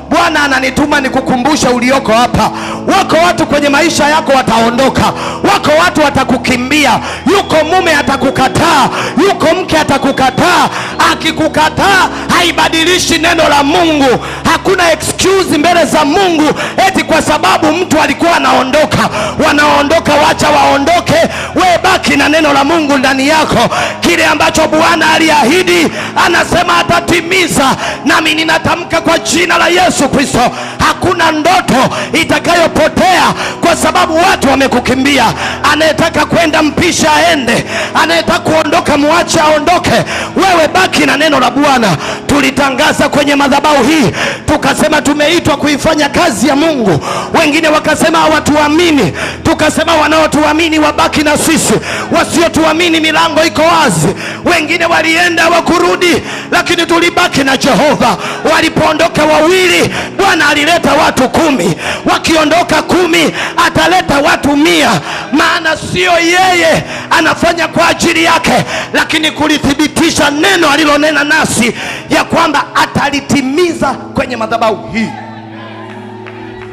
Bwana ananituma nikukumbusha ulioko hapa. Wako watu kwenye maisha yako wataondoka, wako watu watakukimbia. Yuko mume atakukataa, yuko mke atakukataa. Akikukataa haibadilishi neno la Mungu. Hakuna excuse mbele za Mungu eti kwa sababu mtu alikuwa anaondoka. Wanaondoka, wacha waondoke, wewe baki na neno la Mungu ndani yako. Kile ambacho Bwana aliahidi anasema atatimiza. Nami ninatamka kwa jina la Yesu Kristo, hakuna ndoto itakayopotea kwa sababu watu wamekukimbia. Anayetaka kwenda mpisha aende, anayetaka kuondoka muache aondoke. Wewe baki na neno la Bwana. Tulitangaza kwenye madhabahu hii tukasema tumeitwa kuifanya kazi ya Mungu. Wengine wakasema hawatuamini, tukasema wanaotuamini wabaki na sisi, wasiotuamini milango iko wazi. Wengine walienda wakurudi, lakini tulibaki na Jehova. Walipoondoka wawili, Bwana alileta watu 10. Wakiondoka 10, ataleta watu 100. Maana sio yeye anafanya kwa ajili yake, lakini kulithibitisha neno alilonena nasi ya kwamba atalitimiza kwenye madhabahu hii.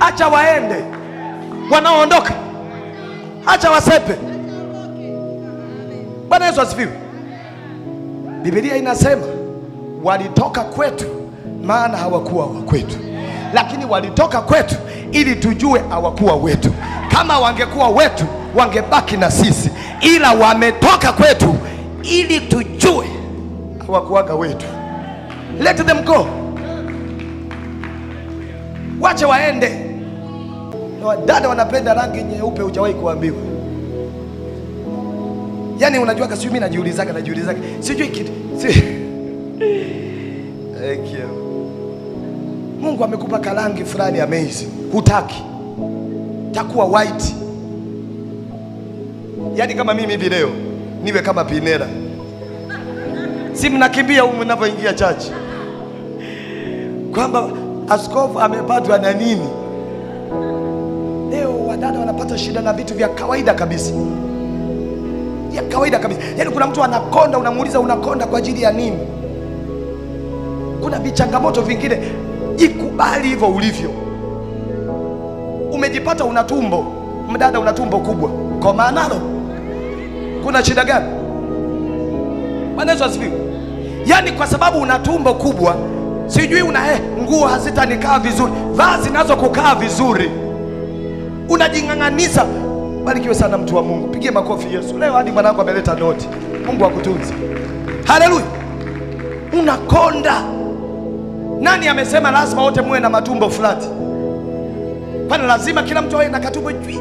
Acha waende wanaoondoka, acha wasepe. Bwana Yesu asifiwe. Biblia inasema walitoka kwetu maana hawakuwa wa kwetu, lakini walitoka kwetu ili tujue hawakuwa wetu. Kama wangekuwa wetu wangebaki na sisi, ila wametoka kwetu ili tujue hawakuwaga wetu. Let them go. Wache waende. Na wadada wanapenda rangi nyeupe, hujawahi kuambiwa. Yani unajua kasi mimi najiulizaga sijui kitu. Mungu amekupa karangi fulani amazing, hutaki. Takuwa white. Yani kama mimi hivi leo niwe kama Pinera. Si mnakimbia huko mnapoingia church kwamba askofu amepatwa na nini? Leo wadada wanapata shida na vitu vya kawaida kabisa. Ya kawaida kabisa. Yani kuna mtu anakonda, unamuuliza unakonda kwa ajili ya nini? Kuna vichangamoto vingine. Jikubali hivyo ulivyo. Umejipata una tumbo, mdada una tumbo kubwa, kwa maanalo kuna shida gani? Bwana Yesu asifiwe. Yani kwa sababu una tumbo kubwa, sijui una nguo hazitanikaa vizuri, vazi nazo kukaa vizuri, unajing'ang'aniza. Barikiwe sana mtu wa Mungu. Pigie makofi Yesu. Leo hadi mwanangu ameleta noti. Mungu akutunze. Haleluya. Unakonda. Nani amesema lazima wote muwe na matumbo flat? Kwani lazima kila mtu awe na katumbo juu?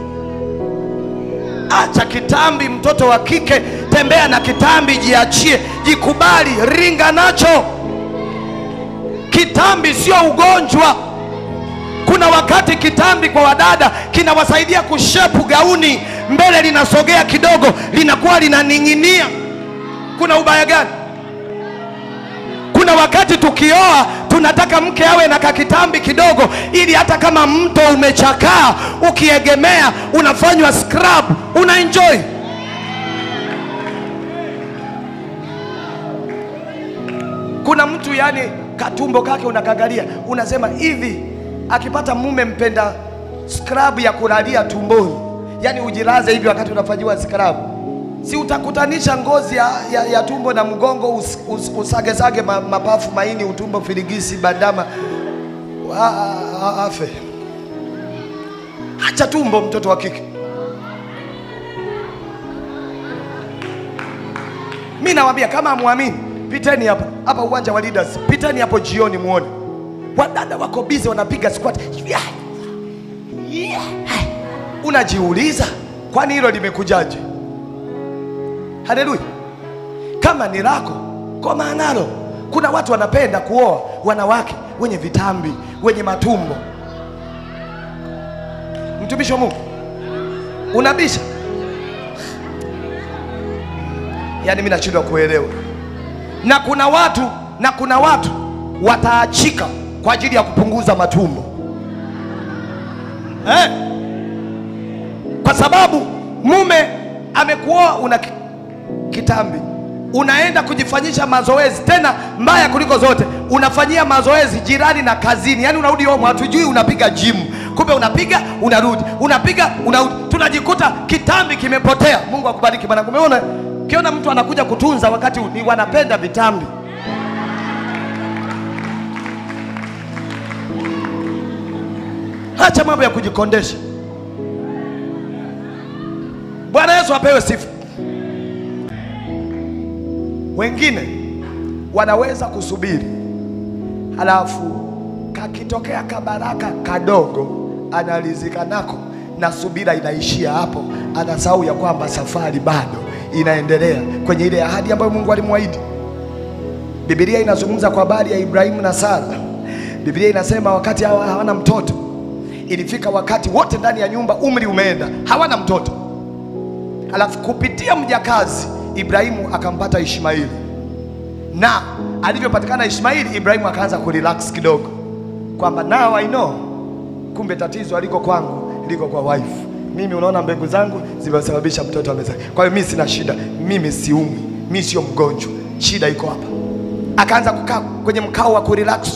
Acha kitambi, mtoto wa kike, tembea na kitambi, jiachie, jikubali, ringa nacho. Kitambi sio ugonjwa. Kuna wakati kitambi kwa wadada kinawasaidia kushepu gauni, mbele linasogea kidogo, linakuwa linaning'inia. Kuna ubaya gani? Kuna wakati tukioa tunataka mke awe na kakitambi kidogo, ili hata kama mto umechakaa ukiegemea unafanywa scrub, una enjoy. Kuna mtu yani katumbo kake unakagalia, unasema hivi akipata mume mpenda scrub ya kulalia tumboni, yani ujilaze hivi wakati unafanyiwa scrub, si utakutanisha ngozi ya tumbo na mgongo, usage mapafu, maini, utumbo, filigisi, bandama, afe. Acha tumbo, mtoto wa kike. Mimi nawaambia kama amuamini, piteni hapa uwanja wa Leaders, piteni hapo jioni muone. Wadada wako busy wanapiga squat. Unajiuliza kwani hilo limekujaje? Haleluya. Kama ni lako, kwa maanalo. Kuna watu wanapenda kuoa wanawake wenye vitambi, wenye matumbo. Mtumishi wa Mungu, unabisha? Yani mimi nachindwa kuelewa. Na kuna watu wataachika kwa ajili ya kupunguza matumbo. Kwa sababu mume amekuoa una kitambi, unaenda kujifanyisha mazoezi, tena mbaya kuliko zote, unafanyia mazoezi jirani na kazini. Yani unarudi home, hatujui unapiga gym, kumbe unapiga unarudi, unapiga unarudi, tunajikuta kitambi kimepotea. Mungu akubariki bwana. Umeona, kiona mtu anakuja kutunza wakati ni wanapenda vitambi. Acha mambo ya kujikondesha. Bwana Yesu apewe sifa. Wengine wanaweza kusubiri, halafu kakitokea kabaraka kadogo analizika nako, na subira inaishia hapo. Anasahau ya kwamba safari bado inaendelea kwenye ile ahadi ambayo Mungu alimwahidi. Biblia inazungumza kwa habari ya Ibrahimu na Sara. Biblia inasema wakati hawana mtoto, ilifika wakati wote ndani ya nyumba umri umeenda, hawana mtoto. Halafu kupitia mjakazi Ibrahimu akampata Ishmaeli, na alivyopatikana Ishmaeli, Ibrahimu akaanza kurelax kidogo, kwamba now I know, kumbe tatizo aliko kwangu liko kwa wife. Mimi unaona mbegu zangu zimesababisha mtoto amezaa, kwa hiyo mimi sina shida, mimi siumi, mimi sio mgonjwa, shida iko hapa. Akaanza kukaa kwenye mkao wa kurelax.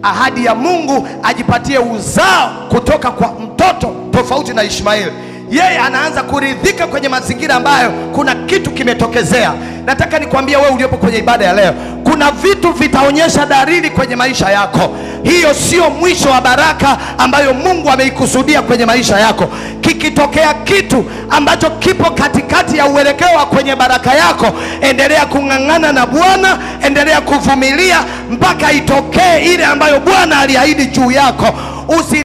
Ahadi ya Mungu ajipatie uzao kutoka kwa mtoto tofauti na Ishmaeli. Yeye anaanza kuridhika kwenye mazingira ambayo kuna kitu kimetokezea. Nataka nikwambie wewe uliopo kwenye ibada ya leo, kuna vitu vitaonyesha dalili kwenye maisha yako. Hiyo sio mwisho wa baraka ambayo Mungu ameikusudia kwenye maisha yako. Kikitokea kitu ambacho kipo katikati ya uelekeo wa kwenye baraka yako, endelea kung'ang'ana na Bwana, endelea kuvumilia mpaka itokee ile ambayo Bwana aliahidi juu yako.